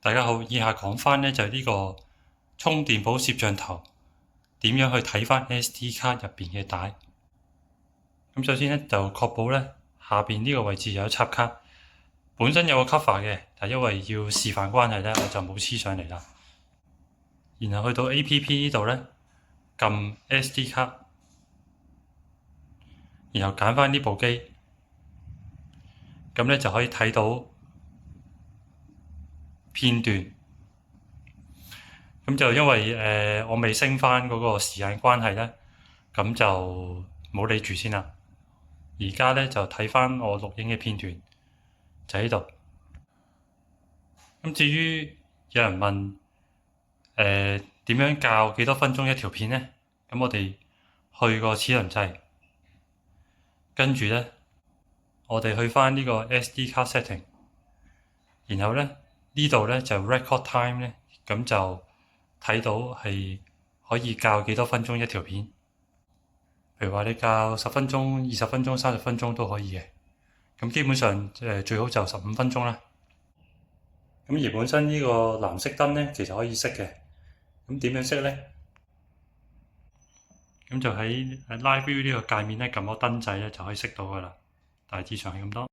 大家好，以下講翻呢就係呢個充電寶攝像頭點樣去睇翻 SD 卡入邊嘅帶。咁首先呢，就確保呢下邊呢個位置有插卡，本身有個 cover 嘅，但因為要示範關係呢，我就冇黐上嚟啦。然後去到 APP 呢度呢，撳 SD 卡，然後揀翻呢部機，咁呢就可以睇到片段。咁就因為我未升翻嗰個時間關係呢，咁就冇理住先啦。而家呢，就睇翻我錄影嘅片段，就喺度。咁至於有人問點樣校幾多分鐘一條片呢？咁我哋去個齒輪掣，跟住呢，我哋去翻呢個 SD 卡 setting，然後呢，呢度呢就 record time 呢，咁就睇到係可以校幾多分鐘一條片。譬如話你校10分鐘、20分鐘、30分鐘都可以嘅。咁基本上最好就15分鐘啦。咁而本身呢個藍色燈呢，其實可以熄嘅。咁點樣熄呢？咁就喺 Live View 呢個界面呢，撳個燈掣呢就可以熄到噶啦。大致上係咁多。